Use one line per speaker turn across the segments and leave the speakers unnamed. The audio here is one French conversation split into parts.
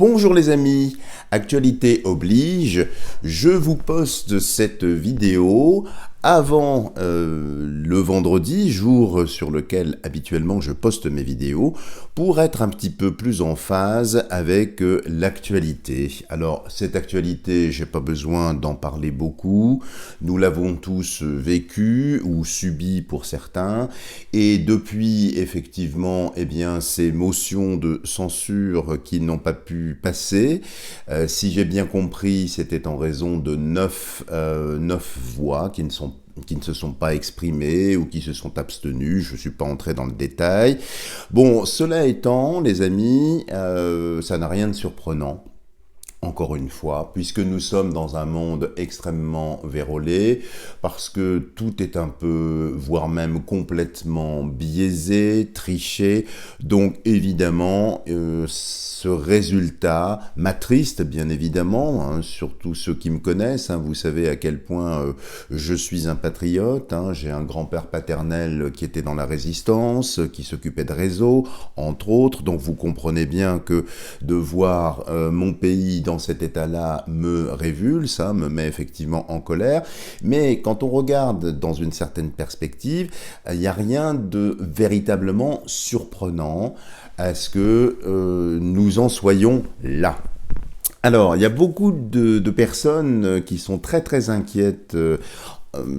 Bonjour les amis, actualité oblige, je vous poste cette vidéo avant le vendredi, jour sur lequel habituellement je poste mes vidéos, pour être un petit peu plus en phase avec l'actualité. Alors cette actualité, j'ai pas besoin d'en parler beaucoup, nous l'avons tous vécu ou subi pour certains, et depuis effectivement ces motions de censure qui n'ont pas pu passer, si j'ai bien compris, c'était en raison de 9 voix qui ne se sont pas exprimées ou qui se sont abstenues, je ne suis pas entré dans le détail. Bon, cela étant, les amis, ça n'a rien de surprenant. Encore une fois, puisque nous sommes dans un monde extrêmement vérolé, parce que tout est un peu, voire même complètement biaisé, triché, donc évidemment, ce résultat m'attriste bien évidemment, hein, surtout ceux qui me connaissent, hein, vous savez à quel point je suis un patriote, hein, j'ai un grand-père paternel qui était dans la résistance, qui s'occupait de réseau, entre autres, donc vous comprenez bien que de voir mon pays dans cet état-là me révulse, me met effectivement en colère, mais quand on regarde dans une certaine perspective, il n'y a rien de véritablement surprenant à ce que nous en soyons là. Alors, il y a beaucoup de personnes qui sont très inquiètes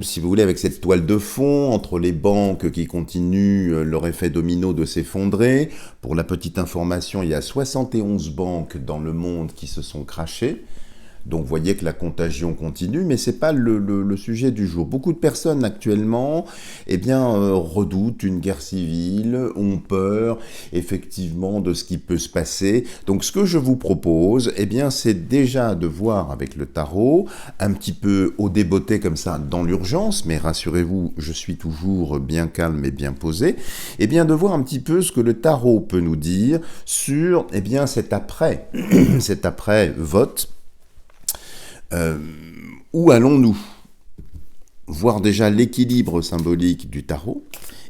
si vous voulez, avec cette toile de fond, entre les banques qui continuent leur effet domino de s'effondrer. Pour la petite information, il y a 71 banques dans le monde qui se sont crashées. Donc vous voyez que la contagion continue, mais ce n'est pas le sujet du jour. Beaucoup de personnes actuellement redoutent une guerre civile, ont peur effectivement de ce qui peut se passer. Donc ce que je vous propose, c'est déjà de voir avec le tarot, un petit peu au débotté comme ça dans l'urgence, mais rassurez-vous, je suis toujours bien calme et bien posé, de voir un petit peu ce que le tarot peut nous dire sur cet après, cet après-vote. Où allons-nous? Voir déjà l'équilibre symbolique du tarot,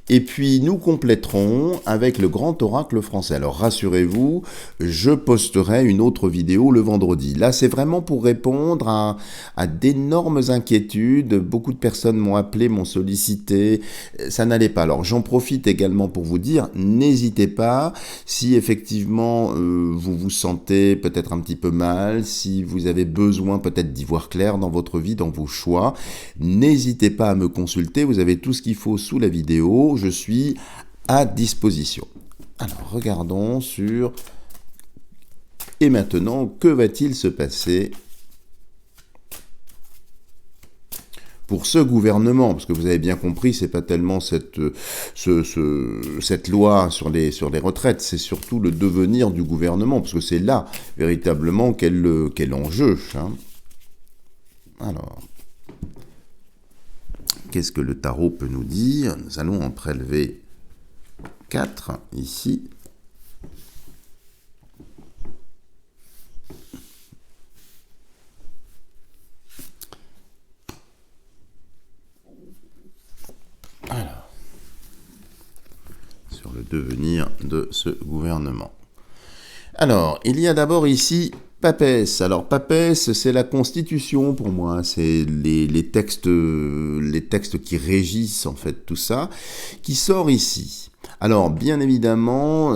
et puis nous compléterons avec le grand oracle français. Alors rassurez-vous, je posterai une autre vidéo le vendredi. Là, c'est vraiment pour répondre à d'énormes inquiétudes. Beaucoup de personnes m'ont appelé, m'ont sollicité, ça n'allait pas. Alors j'en profite également pour vous dire, n'hésitez pas, si effectivement vous vous sentez peut-être un petit peu mal, si vous avez besoin peut-être d'y voir clair dans votre vie, dans vos choix, n'hésitez pas à me consulter, vous avez tout ce qu'il faut sous la vidéo, je suis à disposition. Alors, regardons sur... Et maintenant, que va-t-il se passer pour ce gouvernement? Parce que vous avez bien compris, c'est pas tellement cette loi sur les retraites, c'est surtout le devenir du gouvernement, parce que c'est là, véritablement, quel enjeu. Hein. Alors... Qu'est-ce que le tarot peut nous dire? Nous allons en prélever 4 ici. Alors, sur le devenir de ce gouvernement. Alors, il y a d'abord ici Papès. Alors Papès, c'est la Constitution pour moi, c'est les textes qui régissent en fait tout ça, qui sort ici. Alors bien évidemment,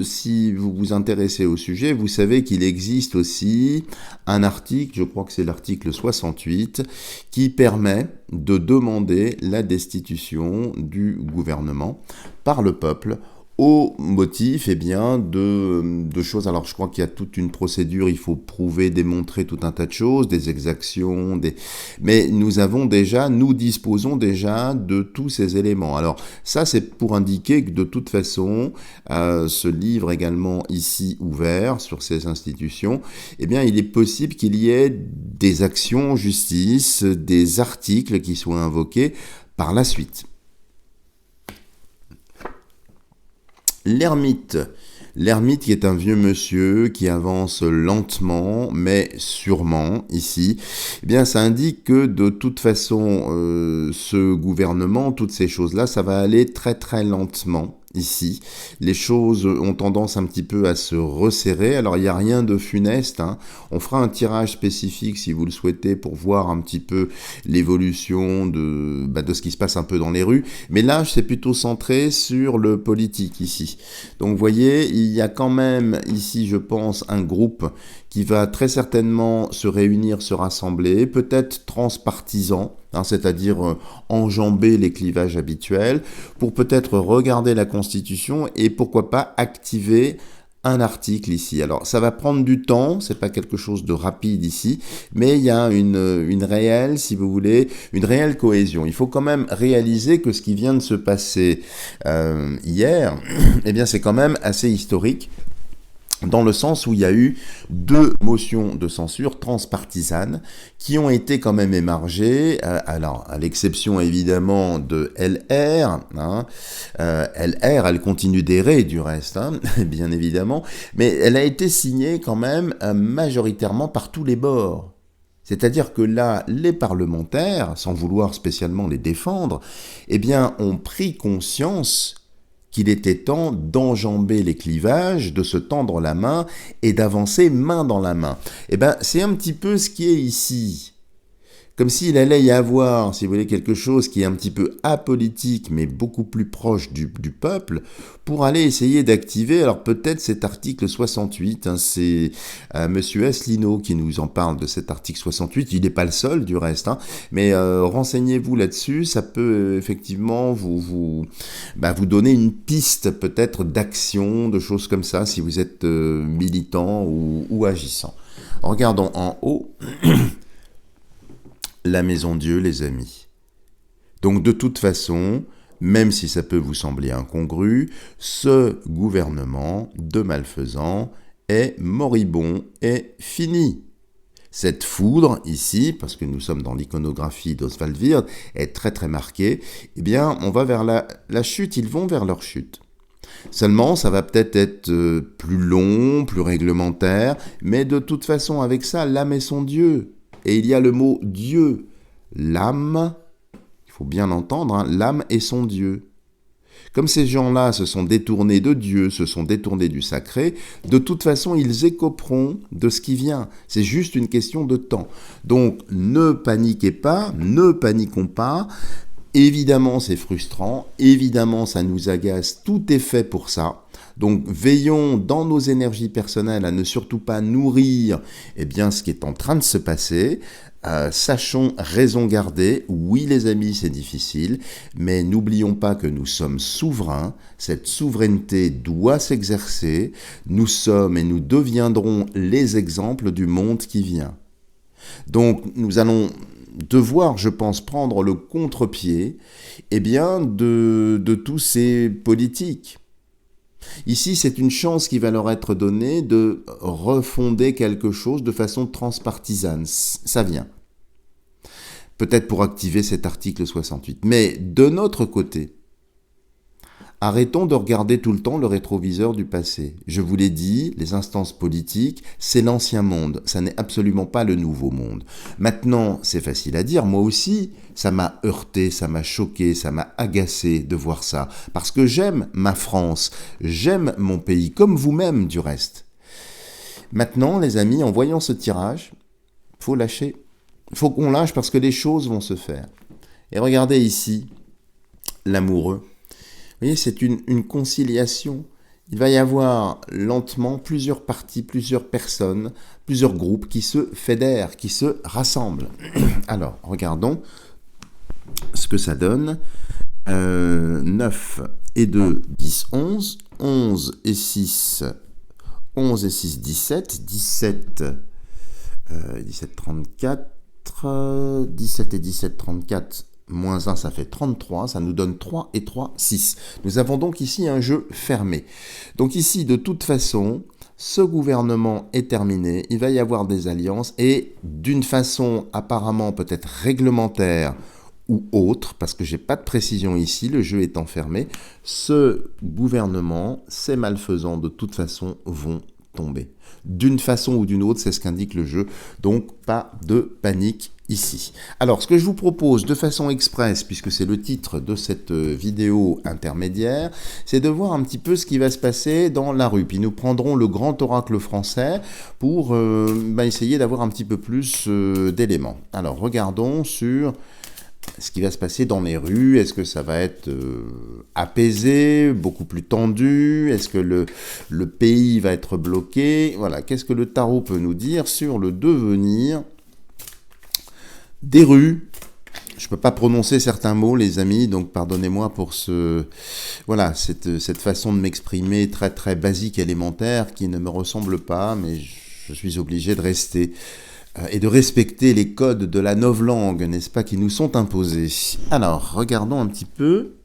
si vous vous intéressez au sujet, vous savez qu'il existe aussi un article, je crois que c'est l'article 68, qui permet de demander la destitution du gouvernement par le peuple, au motif de choses. Alors je crois qu'il y a toute une procédure, il faut prouver, démontrer tout un tas de choses, des exactions, mais nous disposons déjà de tous ces éléments. Alors ça c'est pour indiquer que de toute façon, ce livre également ici ouvert sur ces institutions, il est possible qu'il y ait des actions en justice, des articles qui soient invoqués par la suite. L'ermite. L'ermite qui est un vieux monsieur qui avance lentement mais sûrement ici, ça indique que de toute façon ce gouvernement, toutes ces choses-là, ça va aller très lentement ici. Les choses ont tendance un petit peu à se resserrer. Alors, il n'y a rien de funeste, hein. On fera un tirage spécifique, si vous le souhaitez, pour voir un petit peu l'évolution de ce qui se passe un peu dans les rues. Mais là, c'est plutôt centré sur le politique, ici. Donc, vous voyez, il y a quand même, ici, je pense, un groupe qui va très certainement se réunir, se rassembler, peut-être transpartisan, hein, c'est-à-dire enjamber les clivages habituels, pour peut-être regarder la Constitution et pourquoi pas activer un article ici. Alors, ça va prendre du temps, c'est pas quelque chose de rapide ici, mais il y a une réelle, si vous voulez, une réelle cohésion. Il faut quand même réaliser que ce qui vient de se passer hier, eh bien, c'est quand même assez historique, dans le sens où il y a eu 2 motions de censure transpartisanes qui ont été quand même émargées, alors à l'exception évidemment de LR, hein, LR elle continue d'errer du reste, hein, bien évidemment, mais elle a été signée quand même majoritairement par tous les bords. C'est-à-dire que là, les parlementaires, sans vouloir spécialement les défendre, eh bien, ont pris conscience qu'il était temps d'enjamber les clivages, de se tendre la main et d'avancer main dans la main. Eh bien, c'est un petit peu ce qui est ici. Comme s'il allait y avoir, si vous voulez, quelque chose qui est un petit peu apolitique, mais beaucoup plus proche du peuple, pour aller essayer d'activer, alors peut-être cet article 68, hein, c'est Monsieur Asselineau qui nous en parle de cet article 68, il n'est pas le seul du reste, hein, mais renseignez-vous là-dessus, ça peut effectivement vous donner une piste peut-être d'action, de choses comme ça, si vous êtes militant ou agissant. Regardons en haut. La Maison Dieu, les amis. Donc de toute façon, même si ça peut vous sembler incongru, ce gouvernement de malfaisants est moribond et fini. Cette foudre ici, parce que nous sommes dans l'iconographie d'Oswald Wirth, est très très marquée, eh bien on va vers la chute, ils vont vers leur chute. Seulement, ça va peut-être être plus long, plus réglementaire, mais de toute façon, avec ça, l'âme est son Dieu. Et il y a le mot Dieu, l'âme, il faut bien l'entendre, hein, l'âme est son Dieu. Comme ces gens-là se sont détournés de Dieu, se sont détournés du sacré, de toute façon, ils écoperont de ce qui vient. C'est juste une question de temps. Donc, ne paniquez pas, ne paniquons pas. Évidemment, c'est frustrant, évidemment, ça nous agace, tout est fait pour ça. Donc, veillons dans nos énergies personnelles à ne surtout pas nourrir ce qui est en train de se passer. Sachons raison garder. Oui, les amis, c'est difficile, mais n'oublions pas que nous sommes souverains. Cette souveraineté doit s'exercer. Nous sommes et nous deviendrons les exemples du monde qui vient. Donc, nous allons devoir, je pense, prendre le contre-pied de tous ces politiques. Ici, c'est une chance qui va leur être donnée de refonder quelque chose de façon transpartisane. Ça vient. Peut-être pour activer cet article 68. Mais de notre côté, arrêtons de regarder tout le temps le rétroviseur du passé. Je vous l'ai dit, les instances politiques, c'est l'ancien monde. Ça n'est absolument pas le nouveau monde. Maintenant, c'est facile à dire. Moi aussi, ça m'a heurté, ça m'a choqué, ça m'a agacé de voir ça. Parce que j'aime ma France, j'aime mon pays, comme vous-même du reste. Maintenant, les amis, en voyant ce tirage, il faut lâcher. Il faut qu'on lâche parce que les choses vont se faire. Et regardez ici, l'amoureux. Vous voyez, c'est une conciliation. Il va y avoir lentement plusieurs partis, plusieurs personnes, plusieurs groupes qui se fédèrent, qui se rassemblent. Alors, regardons ce que ça donne. 9 et 2, 10, 11. 11 et 6, 11 et 6, 17. 17, 34. 17 et 17, 34. Moins 1, ça fait 33, ça nous donne 3 et 3, 6. Nous avons donc ici un jeu fermé. Donc ici, de toute façon, ce gouvernement est terminé, il va y avoir des alliances, et d'une façon apparemment peut-être réglementaire ou autre, parce que j'ai pas de précision ici, le jeu est enfermé, ce gouvernement, ces malfaisants de toute façon vont tomber. D'une façon ou d'une autre, c'est ce qu'indique le jeu. Donc, pas de panique ici. Alors, ce que je vous propose de façon express, puisque c'est le titre de cette vidéo intermédiaire, c'est de voir un petit peu ce qui va se passer dans la rue. Puis nous prendrons le grand oracle français pour essayer d'avoir un petit peu plus d'éléments. Alors, regardons sur ce qui va se passer dans les rues. Est-ce que ça va être apaisé, beaucoup plus tendu? Est-ce que le pays va être bloqué? Voilà, qu'est-ce que le tarot peut nous dire sur le devenir des rues? Je ne peux pas prononcer certains mots, les amis, donc pardonnez-moi pour cette façon de m'exprimer très très basique, élémentaire, qui ne me ressemble pas, mais je suis obligé de rester et de respecter les codes de la novlangue, n'est-ce pas, qui nous sont imposés. Alors, regardons un petit peu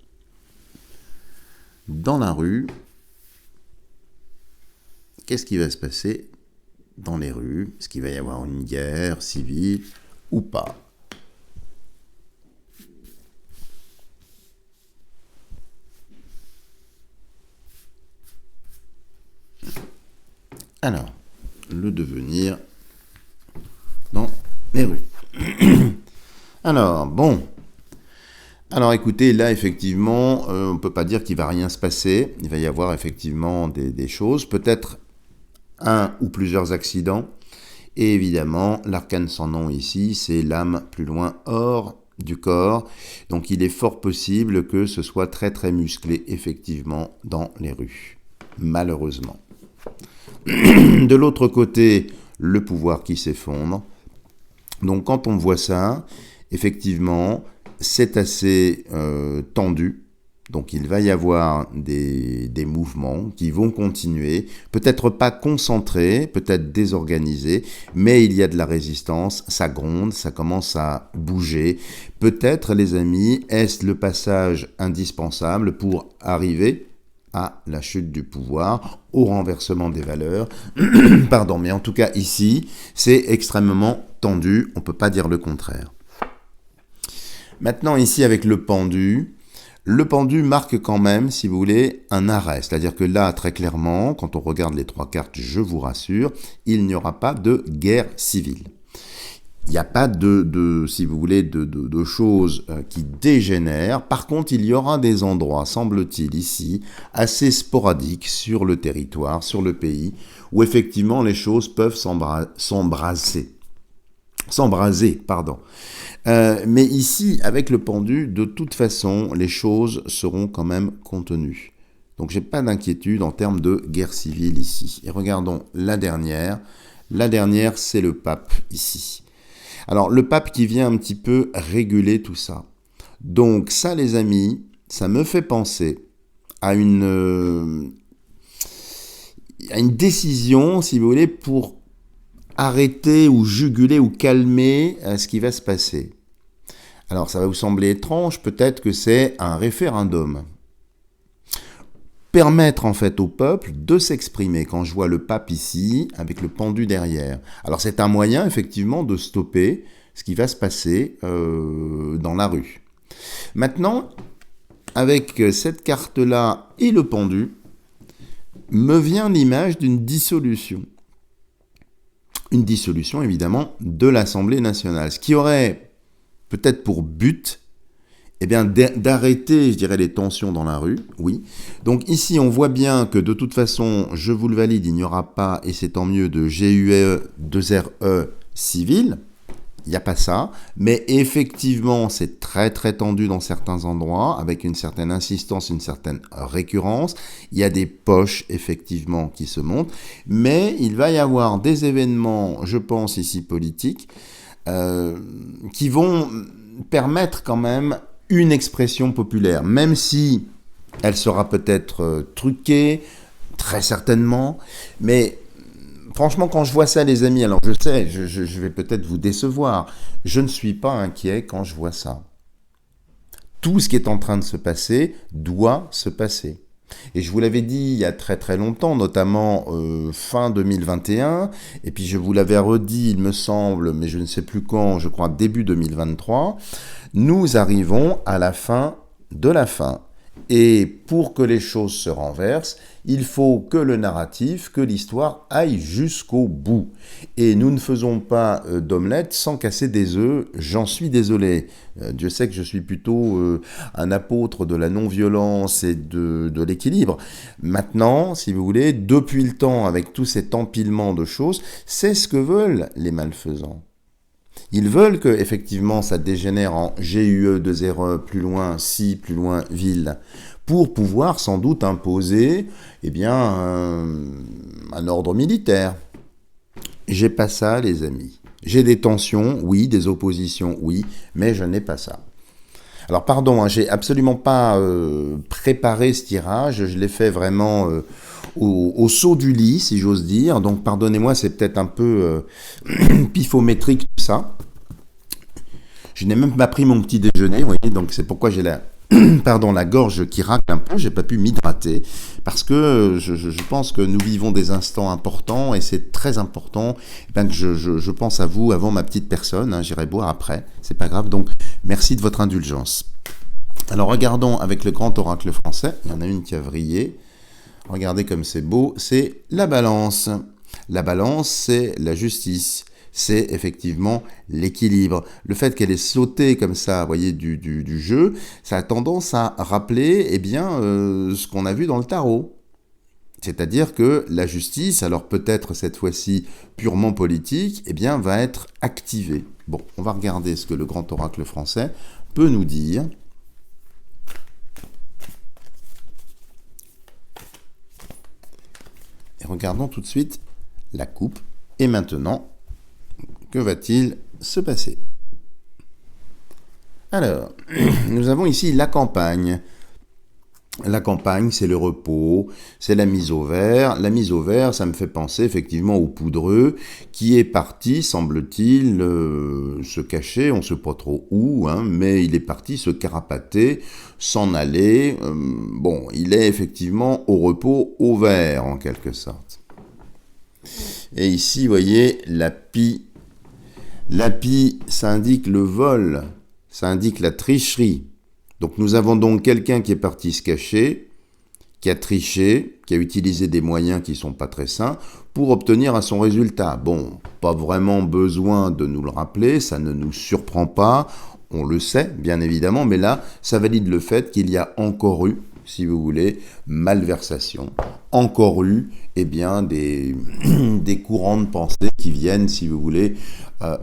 dans la rue. Qu'est-ce qui va se passer dans les rues? Est-ce qu'il va y avoir une guerre civile ou pas? Alors, le devenir dans les rues. Alors, bon. Alors, écoutez, là, effectivement, on ne peut pas dire qu'il ne va rien se passer. Il va y avoir effectivement des choses. Peut-être un ou plusieurs accidents. Et évidemment, l'arcane sans nom ici, c'est l'âme plus loin hors du corps. Donc, il est fort possible que ce soit très, très musclé, effectivement, dans les rues. Malheureusement. De l'autre côté, le pouvoir qui s'effondre. Donc quand on voit ça, effectivement, c'est assez tendu. Donc il va y avoir des mouvements qui vont continuer, peut-être pas concentrés, peut-être désorganisés, mais il y a de la résistance, ça gronde, ça commence à bouger. Peut-être, les amis, est-ce le passage indispensable pour arriver à la chute du pouvoir, au renversement des valeurs. Pardon, mais en tout cas ici, c'est extrêmement tendu, on ne peut pas dire le contraire. Maintenant ici avec le pendu marque quand même, si vous voulez, un arrêt. C'est-à-dire que là, très clairement, quand on regarde les trois cartes, je vous rassure, il n'y aura pas de guerre civile. Il n'y a pas si vous voulez, de choses qui dégénèrent. Par contre, il y aura des endroits, semble-t-il ici, assez sporadiques sur le territoire, sur le pays, où effectivement les choses peuvent s'embraser. Mais ici, avec le pendu, de toute façon, les choses seront quand même contenues. Donc, j'ai pas d'inquiétude en termes de guerre civile ici. Et regardons la dernière. La dernière, c'est le pape ici. Alors, le pape qui vient un petit peu réguler tout ça. Donc, ça, les amis, ça me fait penser à une décision, si vous voulez, pour arrêter ou juguler ou calmer ce qui va se passer. Alors, ça va vous sembler étrange, peut-être que c'est un référendum. Permettre en fait au peuple de s'exprimer. Quand je vois le pape ici, avec le pendu derrière. Alors c'est un moyen effectivement de stopper ce qui va se passer dans la rue. Maintenant, avec cette carte-là et le pendu, me vient l'image d'une dissolution. Une dissolution évidemment de l'Assemblée nationale. Ce qui aurait peut-être pour but d'arrêter, je dirais, les tensions dans la rue, oui. Donc ici, on voit bien que de toute façon, je vous le valide, il n'y aura pas, et c'est tant mieux, de GUE 2RE civil. Il n'y a pas ça. Mais effectivement, c'est très très tendu dans certains endroits, avec une certaine insistance, une certaine récurrence. Il y a des poches, effectivement, qui se montent. Mais il va y avoir des événements, je pense ici, politiques, qui vont permettre quand même une expression populaire, même si elle sera peut-être truquée, très certainement, mais franchement, quand je vois ça, les amis, alors je sais, je vais peut-être vous décevoir, je ne suis pas inquiet quand je vois ça. Tout ce qui est en train de se passer doit se passer. Et je vous l'avais dit il y a très très longtemps, notamment fin 2021, et puis je vous l'avais redit, il me semble, mais je ne sais plus quand, je crois début 2023, nous arrivons à la fin de la fin. Et pour que les choses se renversent, il faut que le narratif, que l'histoire aille jusqu'au bout. Et nous ne faisons pas d'omelette sans casser des œufs, j'en suis désolé. Dieu sait que je suis plutôt un apôtre de la non-violence et de l'équilibre. Maintenant, si vous voulez, depuis le temps, avec tout cet empilement de choses, c'est ce que veulent les malfaisants. Ils veulent que, effectivement, ça dégénère en GUE, 2 plus loin, si, plus loin, ville, pour pouvoir sans doute imposer eh bien, un ordre militaire. J'ai pas ça, les amis. J'ai des tensions, oui, des oppositions, oui, mais je n'ai pas ça. Alors pardon, j'ai absolument pas préparé ce tirage, je l'ai fait vraiment au saut du lit, si j'ose dire, donc pardonnez-moi, c'est peut-être un peu pifométrique tout ça. Je n'ai même pas pris mon petit déjeuner, vous voyez, donc c'est pourquoi j'ai la gorge qui racle un peu, j'ai pas pu m'hydrater, parce que je pense que nous vivons des instants importants, et c'est très important que je pense à vous avant ma petite personne, hein, j'irai boire après, c'est pas grave, donc merci de votre indulgence. Alors regardons avec le grand oracle français, il y en a une qui a vrillé, regardez comme c'est beau, c'est la balance. La balance, c'est la justice. C'est effectivement l'équilibre. Le fait qu'elle ait sauté comme ça, vous voyez, du jeu, ça a tendance à rappeler ce qu'on a vu dans le tarot. C'est-à-dire que la justice, alors peut-être cette fois-ci purement politique, va être activée. Bon, on va regarder ce que le grand oracle français peut nous dire. Et regardons tout de suite la coupe. Et maintenant, que va-t-il se passer? Alors, nous avons ici la campagne. La campagne, c'est le repos, c'est la mise au vert. La mise au vert, ça me fait penser effectivement au poudreux qui est parti, semble-t-il, se cacher, on ne sait pas trop où, hein, mais il est parti se carapater, s'en aller. Il est effectivement au repos, au vert en quelque sorte. Et ici, vous voyez, la pie. La pie, ça indique le vol, ça indique la tricherie. Donc nous avons donc quelqu'un qui est parti se cacher, qui a triché, qui a utilisé des moyens qui ne sont pas très sains pour obtenir à son résultat. Bon, pas vraiment besoin de nous le rappeler, ça ne nous surprend pas, on le sait bien évidemment, mais là, ça valide le fait qu'il y a encore eu, si vous voulez, malversation, encore eu des courants de pensée qui viennent, si vous voulez,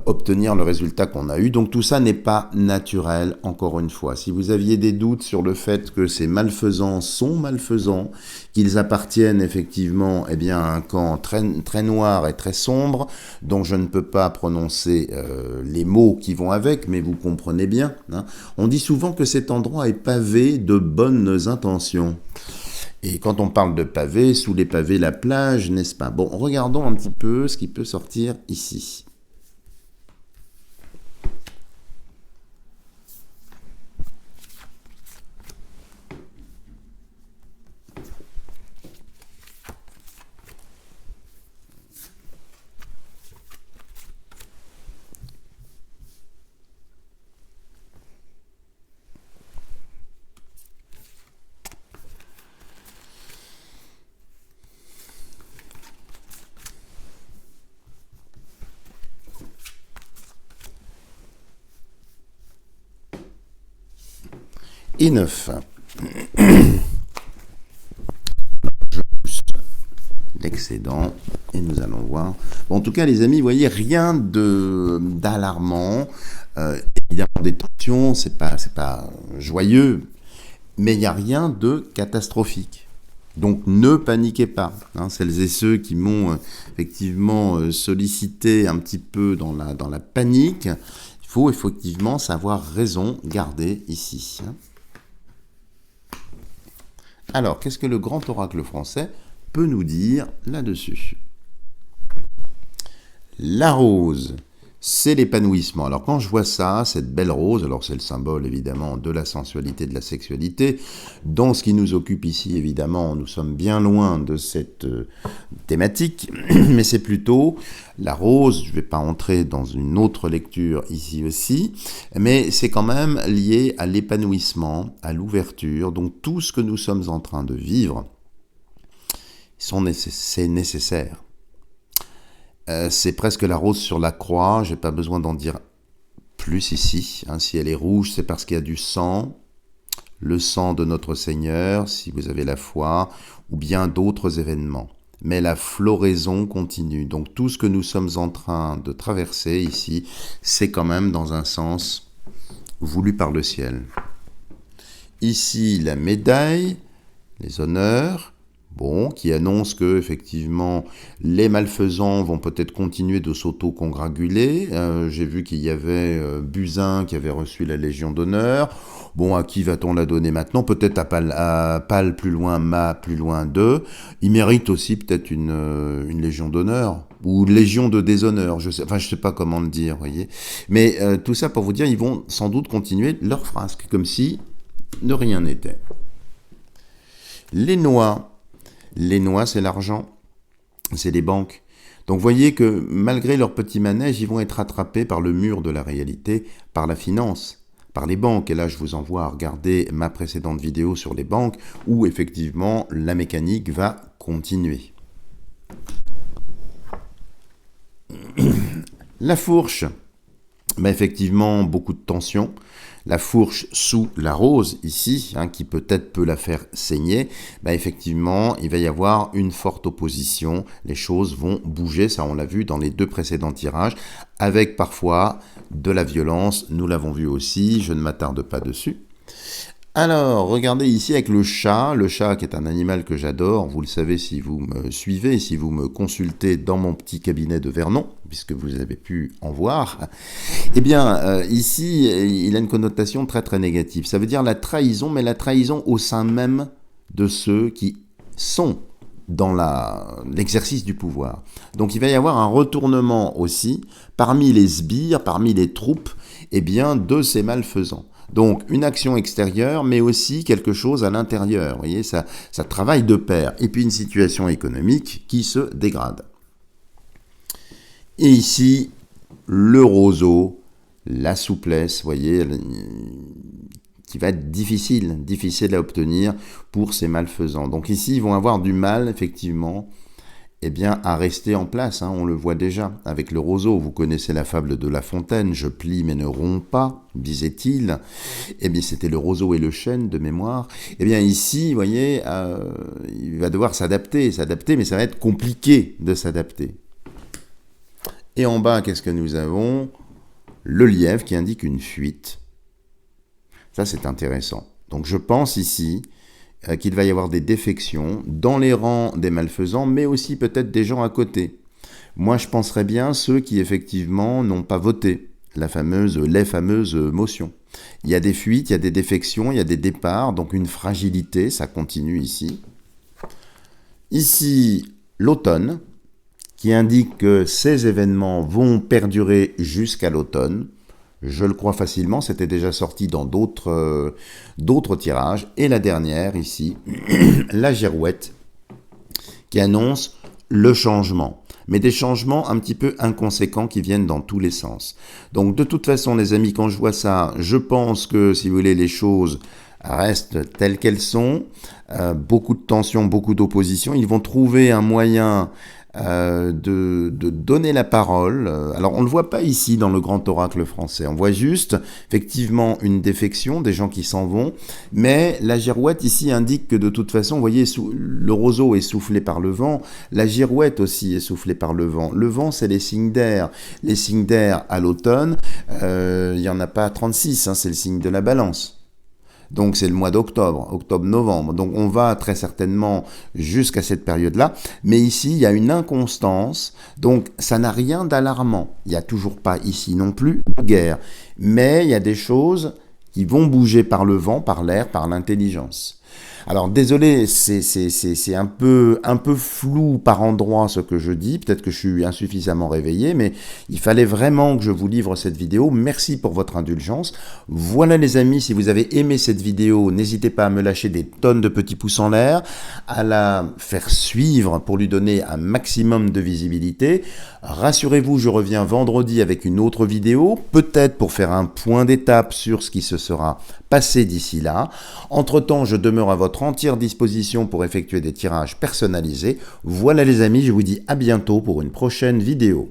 obtenir le résultat qu'on a eu. Donc tout ça n'est pas naturel, encore une fois. Si vous aviez des doutes sur le fait que ces malfaisants sont malfaisants, qu'ils appartiennent effectivement à un camp très, très noir et très sombre, dont je ne peux pas prononcer les mots qui vont avec, mais vous comprenez bien, hein. On dit souvent que cet endroit est pavé de bonnes intentions. Et quand on parle de pavés, sous les pavés, la plage, n'est-ce pas? Bon, regardons un petit peu ce qui peut sortir ici. Et 9. Je pousse l'excédent et nous allons voir. Bon, en tout cas, les amis, vous voyez, rien d'alarmant. Évidemment, des tensions, c'est pas joyeux, mais il n'y a rien de catastrophique. Donc ne paniquez pas, hein, celles et ceux qui m'ont effectivement sollicité un petit peu dans la panique, il faut effectivement savoir raison garder ici. Alors, qu'est-ce que le grand oracle français peut nous dire là-dessus? La rose, c'est l'épanouissement. Alors quand je vois ça, cette belle rose, alors c'est le symbole évidemment de la sensualité, de la sexualité. Dans ce qui nous occupe ici, évidemment, nous sommes bien loin de cette thématique, mais c'est plutôt la rose. Je ne vais pas entrer dans une autre lecture ici aussi, mais c'est quand même lié à l'épanouissement, à l'ouverture. Donc tout ce que nous sommes en train de vivre, c'est nécessaire. C'est presque la rose sur la croix, j'ai pas besoin d'en dire plus ici. Si elle est rouge, c'est parce qu'il y a du sang, le sang de notre Seigneur, si vous avez la foi, ou bien d'autres événements. Mais la floraison continue. Donc tout ce que nous sommes en train de traverser ici, c'est quand même dans un sens voulu par le ciel. Ici, la médaille, les honneurs, qui annonce que effectivement les malfaisants vont peut-être continuer de s'auto-congratuler. J'ai vu qu'il y avait Buzyn qui avait reçu la Légion d'honneur. À qui va-t-on la donner maintenant? Peut-être à Pal plus loin, Ma plus loin 2. Il mérite aussi peut-être une Légion d'honneur ou Légion de déshonneur. Je sais pas comment le dire, voyez. Mais tout ça pour vous dire, ils vont sans doute continuer leur frasque comme si de rien n'était. Les noix, c'est l'argent, c'est les banques. Donc vous voyez que malgré leur petit manège, ils vont être attrapés par le mur de la réalité, par la finance, par les banques. Et là, je vous envoie à regarder ma précédente vidéo sur les banques, où effectivement la mécanique va continuer. La fourche, effectivement, beaucoup de tension. La fourche sous la rose, ici, qui peut-être peut la faire saigner, effectivement, il va y avoir une forte opposition. Les choses vont bouger, ça on l'a vu dans les 2 précédents tirages, avec parfois de la violence, nous l'avons vu aussi, je ne m'attarde pas dessus. Alors, regardez ici avec le chat qui est un animal que j'adore, vous le savez si vous me suivez, si vous me consultez dans mon petit cabinet de Vernon, puisque vous avez pu en voir. Ici, il a une connotation très très négative. Ça veut dire la trahison, mais la trahison au sein même de ceux qui sont dans l'exercice du pouvoir. Donc il va y avoir un retournement aussi parmi les sbires, parmi les troupes, de ces malfaisants. Donc une action extérieure, mais aussi quelque chose à l'intérieur. Vous voyez, ça travaille de pair. Et puis une situation économique qui se dégrade. Et ici, le roseau, la souplesse, vous voyez, qui va être difficile à obtenir pour ces malfaisants. Donc ici, ils vont avoir du mal, effectivement, à rester en place, on le voit déjà avec le roseau. Vous connaissez la fable de La Fontaine, « Je plie mais ne romps pas », disait-il. C'était le roseau et le chêne de mémoire. Ici, vous voyez, il va devoir s'adapter, mais ça va être compliqué de s'adapter. Et en bas, qu'est-ce que nous avons? Le lièvre qui indique une fuite. Ça, c'est intéressant. Donc je pense ici qu'il va y avoir des défections dans les rangs des malfaisants, mais aussi peut-être des gens à côté. Moi, je penserais bien ceux qui, effectivement, n'ont pas voté les fameuses motions. Il y a des fuites, il y a des défections, il y a des départs, donc une fragilité, ça continue ici. Ici, l'automne, qui indique que ces événements vont perdurer jusqu'à l'automne. Je le crois facilement, c'était déjà sorti dans d'autres tirages. Et la dernière, ici, la girouette, qui annonce le changement. Mais des changements un petit peu inconséquents qui viennent dans tous les sens. Donc de toute façon, les amis, quand je vois ça, je pense que, si vous voulez, les choses restent telles qu'elles sont. Beaucoup de tensions, beaucoup d'opposition. Ils vont trouver un moyen de donner la parole. Alors on ne le voit pas ici dans le grand oracle français, on voit juste effectivement une défection, des gens qui s'en vont, mais la girouette ici indique que de toute façon, vous voyez, le roseau est soufflé par le vent, la girouette aussi est soufflée par le vent. Le vent, c'est les signes d'air à l'automne, il n'y en a pas 36, c'est le signe de la balance. Donc c'est le mois d'octobre, octobre-novembre. Donc on va très certainement jusqu'à cette période-là. Mais ici, il y a une inconstance. Donc ça n'a rien d'alarmant. Il n'y a toujours pas ici non plus de guerre. Mais il y a des choses qui vont bouger par le vent, par l'air, par l'intelligence. Alors désolé, c'est un peu flou par endroits ce que je dis, peut-être que je suis insuffisamment réveillé, mais il fallait vraiment que je vous livre cette vidéo. Merci pour votre indulgence. Voilà les amis, si vous avez aimé cette vidéo, n'hésitez pas à me lâcher des tonnes de petits pouces en l'air, à la faire suivre pour lui donner un maximum de visibilité. Rassurez-vous, je reviens vendredi avec une autre vidéo, peut-être pour faire un point d'étape sur ce qui se sera passé d'ici là. Entre-temps, je demeure à votre entière disposition pour effectuer des tirages personnalisés. Voilà les amis, je vous dis à bientôt pour une prochaine vidéo.